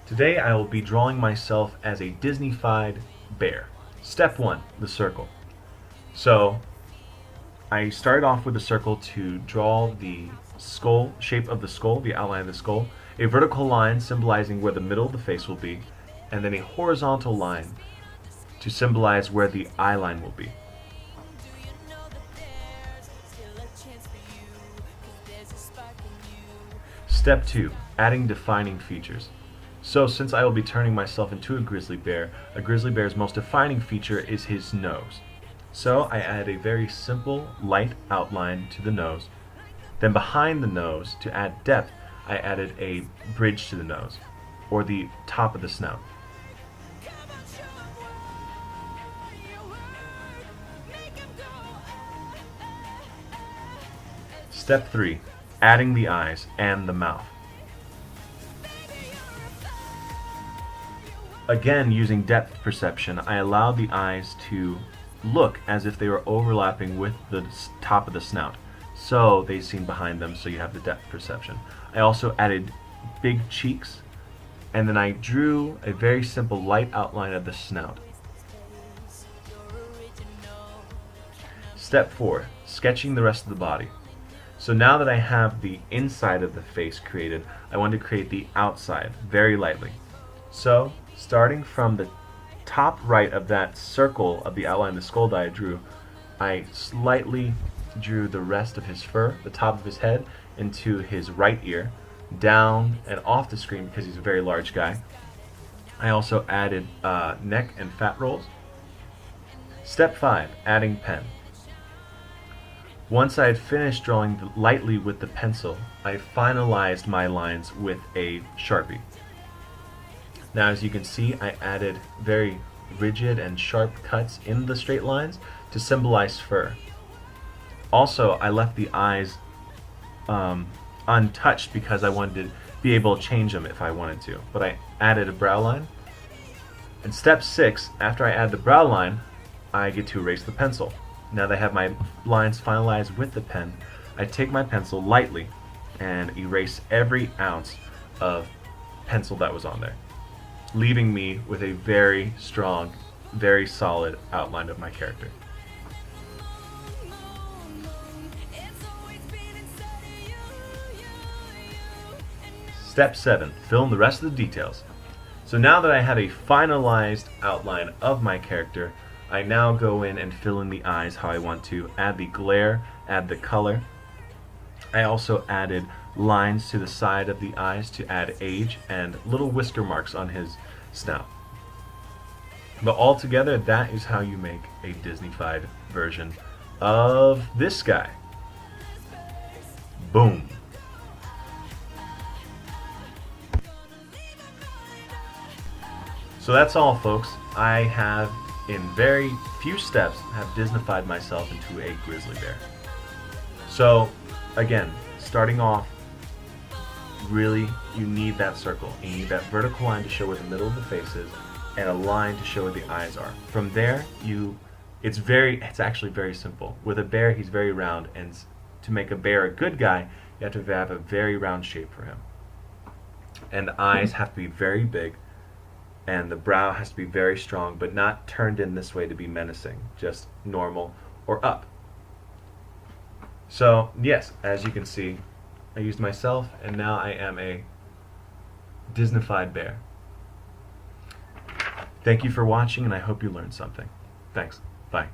Today I will be drawing myself as a Disney-fied bear. Step 1, the circle. So I started off with a circle to draw the skull, shape of the skull, the outline of the skull, a vertical line symbolizing where the middle of the face will be, and then a horizontal line to symbolize where the eye line will be. Step 2, adding defining features. So since I will be turning myself into a grizzly bear's most defining feature is his nose. So I add a very simple, light outline to the nose. Then behind the nose, to add depth, I added a bridge to the nose, or the top of the snout. Step 3, adding the eyes and the mouth. Again, using depth perception, I allowed the eyes to look as if they were overlapping with the top of the snout. So they seem behind them, so you have the depth perception. I also added big cheeks, and then I drew a very simple light outline of the snout. Step 4, sketching the rest of the body. So now that I have the inside of the face created, I want to create the outside very lightly. So, starting from the top right of that circle of the outline of the skull that I drew, I slightly drew the rest of his fur, the top of his head, into his right ear, down and off the screen because he's a very large guy. I also added neck and fat rolls. Step 5, adding pen. Once I had finished drawing lightly with the pencil, I finalized my lines with a Sharpie. Now as you can see, I added very rigid and sharp cuts in the straight lines to symbolize fur. Also, I left the eyes untouched because I wanted to be able to change them if I wanted to, but I added a brow line. And step 6, after I add the brow line, I get to erase the pencil. Now that I have my lines finalized with the pen, I take my pencil lightly and erase every ounce of pencil that was on there, leaving me with a very strong, very solid outline of my character. Step 7, fill in the rest of the details. So now that I have a finalized outline of my character, I now go in and fill in the eyes how I want to, add the glare, add the color. I also added lines to the side of the eyes to add age and little whisker marks on his snout. But altogether, that is how you make a Disney-fied version of this guy. Boom. So that's all, folks. I have, in very few steps, have Disney-fied myself into a grizzly bear. So, again, starting off, really, you need that circle. You need that vertical line to show where the middle of the face is, and a line to show where the eyes are. From there, it's actually very simple. With a bear, he's very round, and to make a bear a good guy, you have to have a very round shape for him. And the eyes have to be very big, and the brow has to be very strong, but not turned in this way to be menacing, just normal or up. So, yes, as you can see, I used myself, and now I am a Disney-fied bear. Thank you for watching, and I hope you learned something. Thanks. Bye.